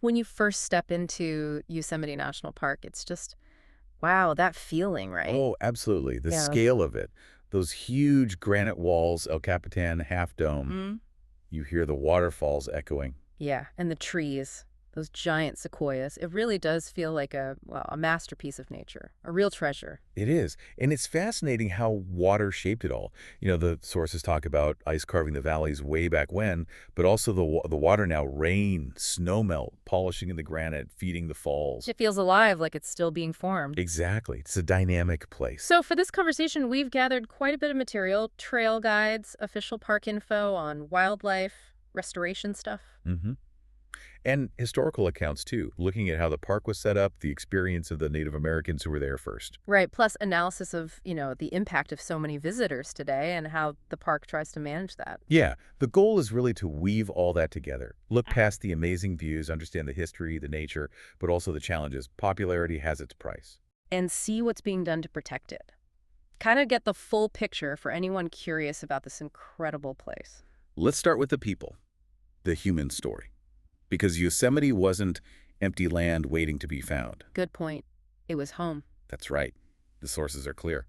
When you first step into Yosemite National Park, it's just, wow, that feeling, right? Oh, absolutely. The Yeah. scale of it. Those huge granite walls, El Capitan, Half Dome. Mm. You hear the waterfalls echoing. Yeah, and the trees, those giant sequoias. It really does feel like a masterpiece of nature, a real treasure. It is. And it's fascinating how water shaped it all. The sources talk about ice carving the valleys way back when, but also the water now, rain, snowmelt, polishing in the granite, feeding the falls. It feels alive, like it's still being formed. Exactly. It's a dynamic place. So for this conversation, we've gathered quite a bit of material, trail guides, official park info on wildlife, restoration stuff. hmm And historical accounts, too, looking at how the park was set up, the experience of the Native Americans who were there first. Right, plus analysis of, the impact of so many visitors today and how the park tries to manage that. Yeah, the goal is really to weave all that together. Look past the amazing views, understand the history, the nature, but also the challenges. Popularity has its price. And see what's being done to protect it. Kind of get the full picture for anyone curious about this incredible place. Let's start with the people, the human story. Because Yosemite wasn't empty land waiting to be found. Good point. It was home. That's right. The sources are clear.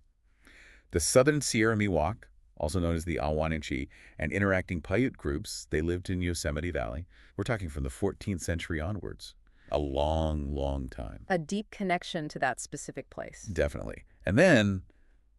The Southern Sierra Miwok, also known as the Awananchi, and interacting Paiute groups, they lived in Yosemite Valley. We're talking from the 14th century onwards. A long, long time. A deep connection to that specific place. Definitely. And then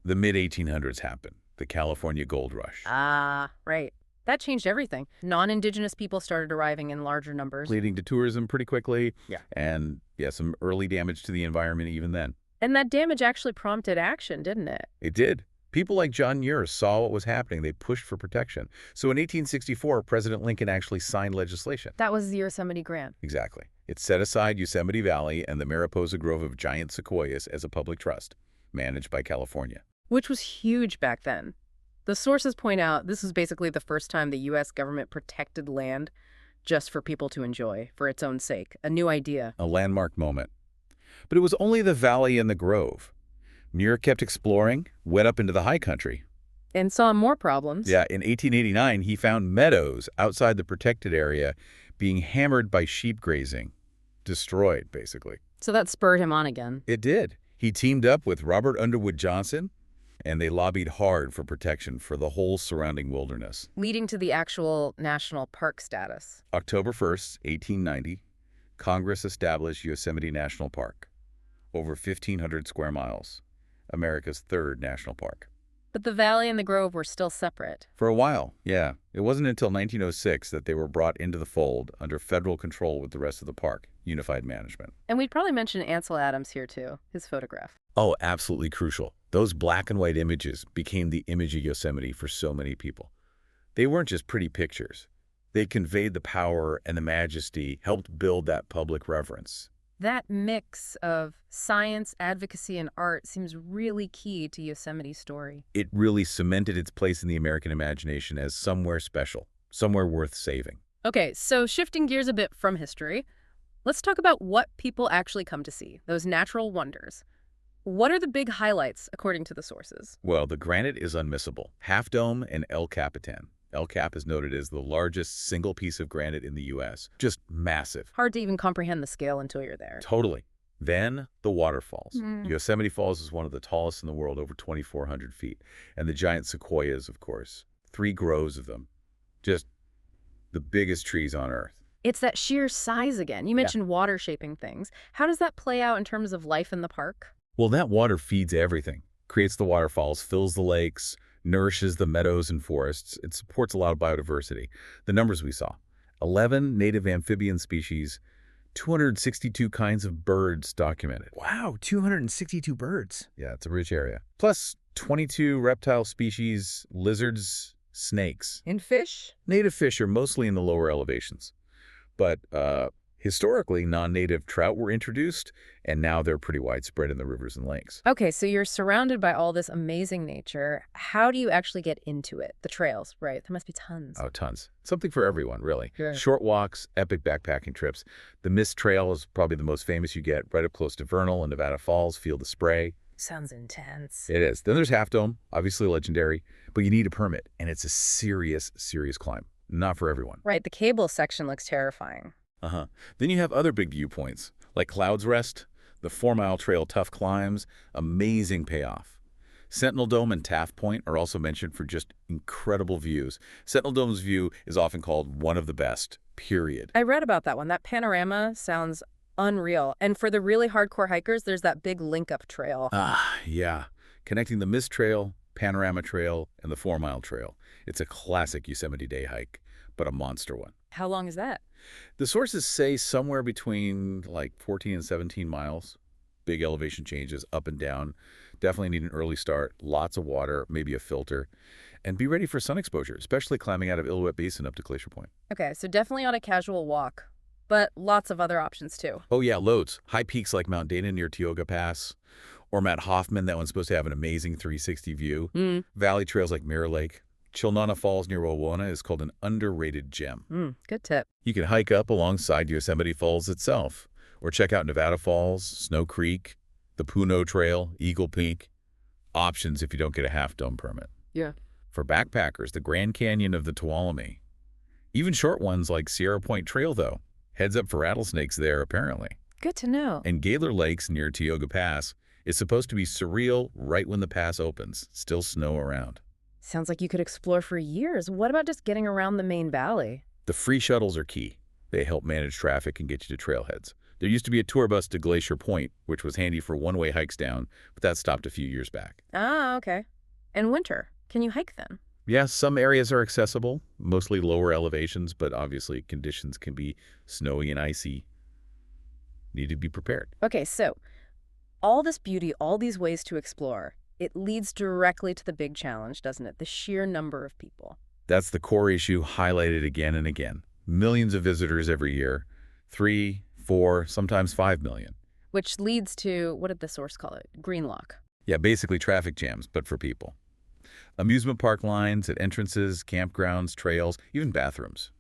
the mid-1800s happened, the California Gold Rush, Ah, right. That changed everything. Non-Indigenous people started arriving in larger numbers. leading to tourism pretty quickly. Yeah. And, yeah, some early damage to the environment even then. And that damage actually prompted action, didn't it? It did. People like John Muir saw what was happening. They pushed for protection. So in 1864, President Lincoln actually signed legislation. That was the Yosemite Grant. Exactly. It set aside Yosemite Valley and the Mariposa Grove of giant sequoias as a public trust, managed by California. Which was huge back then. The sources point out this was basically the first time the U.S. government protected land just for people to enjoy, for its own sake. A new idea. A landmark moment. But it was only the valley and the grove. Muir kept exploring, went up into the high country. And saw more problems. Yeah, in 1889, he found meadows outside the protected area being hammered by sheep grazing. Destroyed, basically. So that spurred him on again. It did. He teamed up with Robert Underwood Johnson, and they lobbied hard for protection for the whole surrounding wilderness. Leading to the actual national park status. October 1st, 1890, Congress established Yosemite National Park, over 1,500 square miles, America's third national park. But the valley and the grove were still separate. For a while, yeah. It wasn't until 1906 that they were brought into the fold under federal control with the rest of the park, unified management. And we'd probably mention Ansel Adams here too, his photograph. Oh, absolutely crucial. Those black and white images became the image of Yosemite for so many people. They weren't just pretty pictures. They conveyed the power and the majesty, helped build that public reverence. That mix of science, advocacy, and art seems really key to Yosemite's story. It really cemented its place in the American imagination as somewhere special, somewhere worth saving. Okay, so shifting gears a bit from history, let's talk about what people actually come to see, those natural wonders. What are the big highlights, according to the sources? Well, the granite is unmissable. Half Dome and El Capitan. El Cap is noted as the largest single piece of granite in the U.S. Just massive. Hard to even comprehend the scale until you're there. Totally. Then the waterfalls. Yosemite Falls is one of the tallest in the world, over 2,400 feet. And the giant sequoias, of course. 3 groves of them. Just the biggest trees on Earth. It's that sheer size again. You mentioned water shaping things. How does that play out in terms of life in the park? Well, that water feeds everything. Creates the waterfalls, fills the lakes, nourishes the meadows and forests. It supports a lot of biodiversity. The numbers we saw: 11 native amphibian species, 262 kinds of birds documented. Wow, 262 birds. Yeah, it's a rich area. Plus 22 reptile species, lizards, snakes. And fish? Native fish are mostly in the lower elevations. But historically, non-native trout were introduced, and now they're pretty widespread in the rivers and lakes. Okay, so you're surrounded by all this amazing nature. How do you actually get into it? The trails, right? There must be tons. Oh, tons. Something for everyone, really. Sure. Short walks, epic backpacking trips. The Mist Trail is probably the most famous you get, right up close to Vernal and Nevada Falls. Feel the spray. Sounds intense. It is. Then there's Half Dome, obviously legendary, but you need a permit, and it's a serious, serious climb. Not for everyone. Right, the cable section looks terrifying. Uh-huh. Then you have other big viewpoints, like Clouds Rest, the 4-mile trail tough climbs, amazing payoff. Sentinel Dome and Taft Point are also mentioned for just incredible views. Sentinel Dome's view is often called one of the best, period. I read about that one. That panorama sounds unreal. And for the really hardcore hikers, there's that big link-up trail. Ah, yeah. Connecting the Mist Trail, Panorama Trail, and the 4-mile trail. It's a classic Yosemite day hike, but a monster one. How long is that? The sources say somewhere between like 14 and 17 miles. Big elevation changes up and down. Definitely need an early start, lots of water, maybe a filter. And be ready for sun exposure, especially climbing out of Illilouette Basin up to Glacier Point. Okay, so definitely on a casual walk, but lots of other options too. Oh yeah, loads. High peaks like Mount Dana near Tioga Pass, or Mount Hoffman, that one's supposed to have an amazing 360 view. Valley trails like Mirror Lake. Chilnana Falls near Wawona is called an underrated gem. Good tip. You can hike up alongside Yosemite Falls itself, or check out Nevada Falls, Snow Creek, the Puno Trail, Eagle Peak. Options if you don't get a half-dome permit. Yeah. For backpackers, the Grand Canyon of the Tuolumne. Even short ones like Sierra Point Trail, though. Heads up for rattlesnakes there, apparently. Good to know. And Gaylor Lakes near Tioga Pass is supposed to be surreal right when the pass opens. Still snow around. Sounds like you could explore for years. What about just getting around the main valley? The free shuttles are key. They help manage traffic and get you to trailheads. There used to be a tour bus to Glacier Point, which was handy for one-way hikes down, but that stopped a few years back. Ah, okay. And winter, can you hike then? Yeah, some areas are accessible, mostly lower elevations, but obviously conditions can be snowy and icy. Need to be prepared. Okay, so all this beauty, all these ways to explore, it leads directly to the big challenge, doesn't it? The sheer number of people. That's the core issue highlighted again and again. Millions of visitors every year. 3, 4, sometimes 5 million. Which leads to, what did the source call it? Greenlock. Yeah, basically traffic jams, but for people. Amusement park lines at entrances, campgrounds, trails, even bathrooms.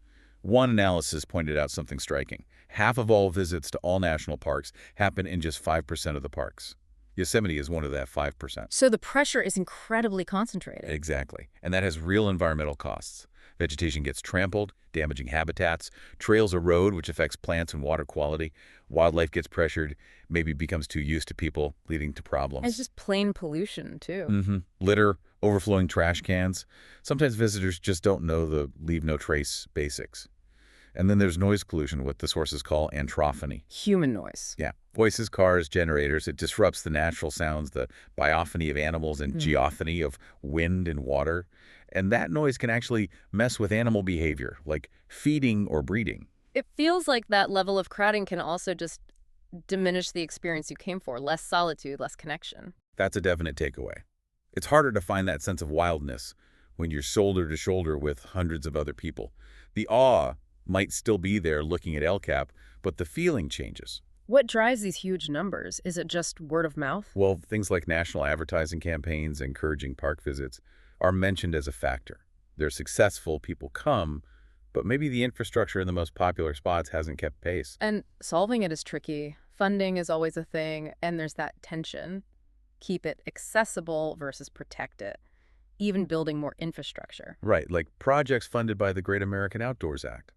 One analysis pointed out something striking. Half of all visits to all national parks happen in just 5% of the parks. Yosemite is one of that 5%. So the pressure is incredibly concentrated. Exactly. And that has real environmental costs. Vegetation gets trampled, damaging habitats. Trails erode, which affects plants and water quality. Wildlife gets pressured, maybe becomes too used to people, leading to problems. It's just plain pollution, too. Litter, overflowing trash cans. Sometimes visitors just don't know the leave no trace basics. And then there's noise pollution, what the sources call antrophony. Human noise. Yeah. Voices, cars, generators. It disrupts the natural sounds, the biophony of animals and geophony of wind and water. And that noise can actually mess with animal behavior, like feeding or breeding. It feels like that level of crowding can also just diminish the experience you came for. Less solitude, less connection. That's a definite takeaway. It's harder to find that sense of wildness when you're shoulder to shoulder with hundreds of other people. The awe might still be there looking at El Cap, but the feeling changes. What drives these huge numbers? Is it just word of mouth? Well, things like national advertising campaigns encouraging park visits are mentioned as a factor. They're successful, people come, but maybe the infrastructure in the most popular spots hasn't kept pace. And solving it is tricky. Funding is always a thing, and there's that tension. Keep it accessible versus protect it. Even building more infrastructure. Right, like projects funded by the Great American Outdoors Act.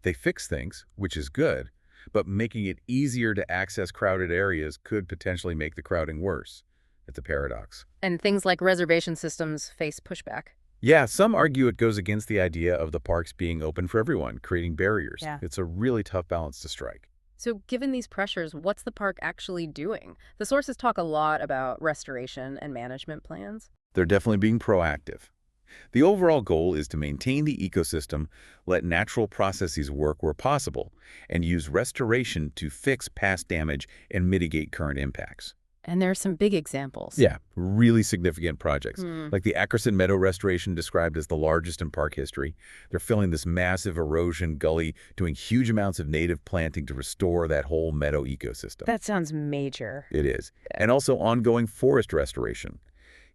They fix things, which is good, but making it easier to access crowded areas could potentially make the crowding worse. It's a paradox. And things like reservation systems face pushback. Yeah, some argue it goes against the idea of the parks being open for everyone, creating barriers. Yeah. It's a really tough balance to strike. So given these pressures, what's the park actually doing? The sources talk a lot about restoration and management plans. They're definitely being proactive. The overall goal is to maintain the ecosystem, let natural processes work where possible, and use restoration to fix past damage and mitigate current impacts. And there are some big examples. Yeah, really significant projects, like the Ackerson Meadow restoration described as the largest in park history. They're filling this massive erosion gully, doing huge amounts of native planting to restore that whole meadow ecosystem. That sounds major. It is. And also ongoing forest restoration,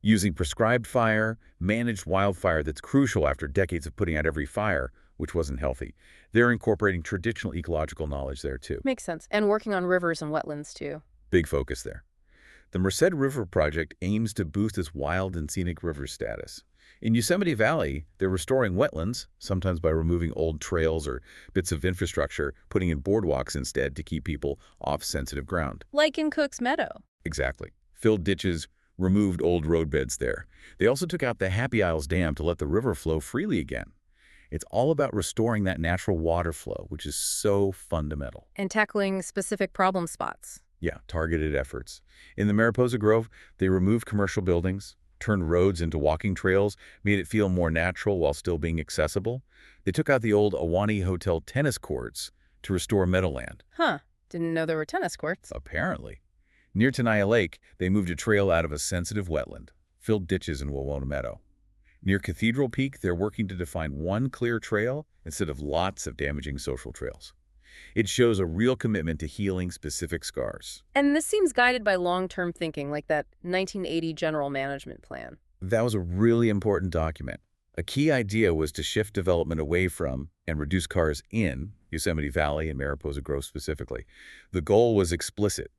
using prescribed fire, managed wildfire that's crucial after decades of putting out every fire, which wasn't healthy. They're incorporating traditional ecological knowledge there, too. Makes sense. And working on rivers and wetlands, too. Big focus there. The Merced River Project aims to boost its wild and scenic river status. In Yosemite Valley, they're restoring wetlands, sometimes by removing old trails or bits of infrastructure, putting in boardwalks instead to keep people off sensitive ground. Like in Cook's Meadow. Exactly. Filled ditches, removed old roadbeds there. They also took out the Happy Isles Dam to let the river flow freely again. It's all about restoring that natural water flow, which is so fundamental. And tackling specific problem spots. Yeah, targeted efforts. In the Mariposa Grove, they removed commercial buildings, turned roads into walking trails, made it feel more natural while still being accessible. They took out the old Ahwahnee Hotel tennis courts to restore meadowland. Huh. Didn't know there were tennis courts. Apparently. Near Tenaya Lake, they moved a trail out of a sensitive wetland, filled ditches in Wawona Meadow. Near Cathedral Peak, they're working to define one clear trail instead of lots of damaging social trails. It shows a real commitment to healing specific scars. And this seems guided by long-term thinking, like that 1980 General Management Plan. That was a really important document. A key idea was to shift development away from and reduce cars in Yosemite Valley and Mariposa Grove specifically. The goal was explicit.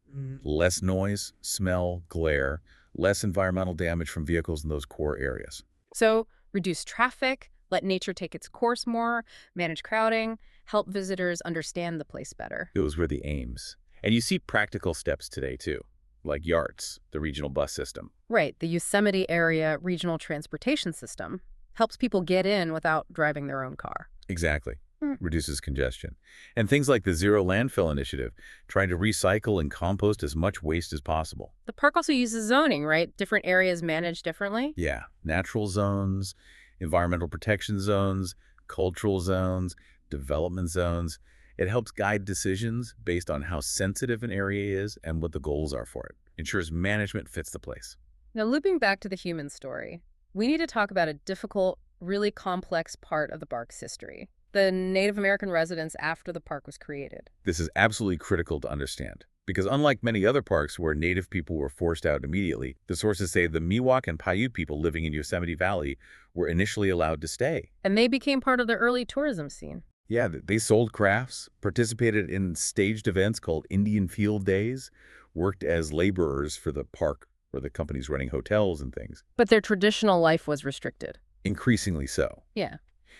Less noise, smell, glare, less environmental damage from vehicles in those core areas. So, reduce traffic, let nature take its course more, manage crowding, help visitors understand the place better. Those were the aims. And you see practical steps today, too, like YARTS, the regional bus system. Right, the Yosemite Area Regional Transportation System helps people get in without driving their own car. Exactly. Reduces congestion. And things like the Zero Landfill Initiative, trying to recycle and compost as much waste as possible. The park also uses zoning, right? Different areas managed differently? Yeah, natural zones, environmental protection zones, cultural zones, development zones. It helps guide decisions based on how sensitive an area is and what the goals are for it. Ensures management fits the place. Now, looping back to the human story, we need to talk about a difficult, really complex part of the park's history. The Native American residents after the park was created. This is absolutely critical to understand, because unlike many other parks where Native people were forced out immediately, the sources say the Miwok and Paiute people living in Yosemite Valley were initially allowed to stay. And they became part of the early tourism scene. Yeah, they sold crafts, participated in staged events called Indian Field Days, worked as laborers for the park or the companies running hotels and things. But their traditional life was restricted. Increasingly so. Yeah.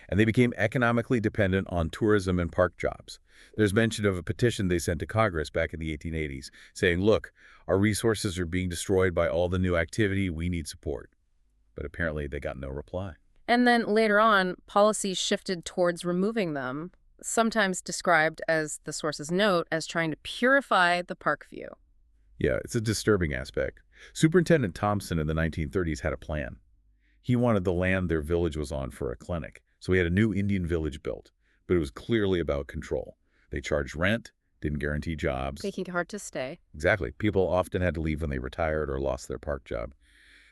And they became economically dependent on tourism and park jobs. There's mention of a petition they sent to Congress back in the 1880s saying, look, our resources are being destroyed by all the new activity, we need support. But apparently they got no reply. And then later on, policies shifted towards removing them, sometimes described, as the sources note, as trying to purify the park view. Yeah, it's a disturbing aspect. Superintendent Thompson in the 1930s had a plan. He wanted the land their village was on for a clinic. So we had a new Indian village built, but it was clearly about control. They charged rent, didn't guarantee jobs. Making it hard to stay. Exactly. People often had to leave when they retired or lost their park job.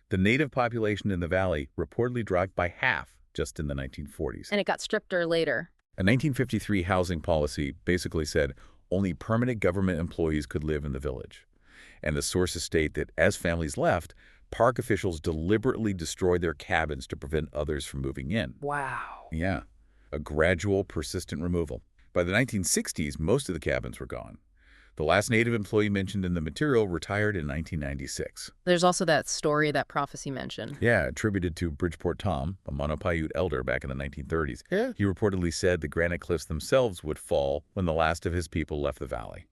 The native population in the valley reportedly dropped by half just in the 1940s. And it got stricter later. A 1953 housing policy basically said only permanent government employees could live in the village. And the sources state that as families left, park officials deliberately destroyed their cabins to prevent others from moving in. Wow. Yeah, a gradual, persistent removal. By the 1960s, most of the cabins were gone. The last native employee mentioned in the material retired in 1996. There's also that story, that prophecy mentioned. Yeah, attributed to Bridgeport Tom, a Mono Paiute elder back in the 1930s. Yeah. He reportedly said the granite cliffs themselves would fall when the last of his people left the valley.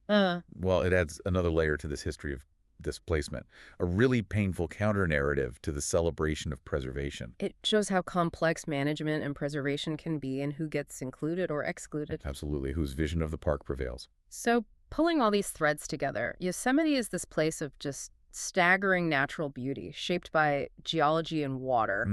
Well, it adds another layer to this history of displacement, a really painful counter-narrative to the celebration of preservation. It shows how complex management and preservation can be and who gets included or excluded. Absolutely, whose vision of the park prevails. So, pulling all these threads together, Yosemite is this place of just staggering natural beauty, shaped by geology and water.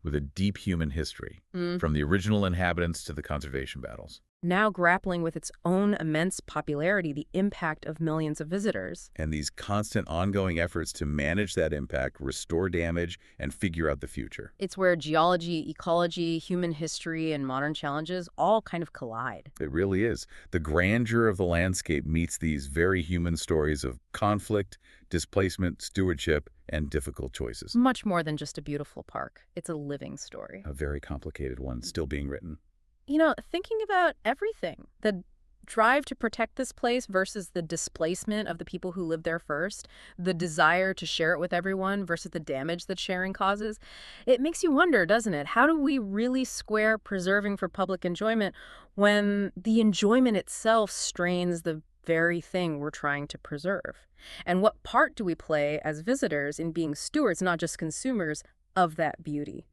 With a deep human history, from the original inhabitants to the conservation battles. Now grappling with its own immense popularity, the impact of millions of visitors. And these constant ongoing efforts to manage that impact, restore damage, and figure out the future. It's where geology, ecology, human history, and modern challenges all kind of collide. It really is. The grandeur of the landscape meets these very human stories of conflict, displacement, stewardship, and difficult choices. Much more than just a beautiful park. It's a living story. A very complicated one still being written. You know, thinking about everything, the drive to protect this place versus the displacement of the people who live there first, the desire to share it with everyone versus the damage that sharing causes, it makes you wonder, doesn't it? How do we really square preserving for public enjoyment when the enjoyment itself strains the very thing we're trying to preserve? And what part do we play as visitors in being stewards, not just consumers, of that beauty?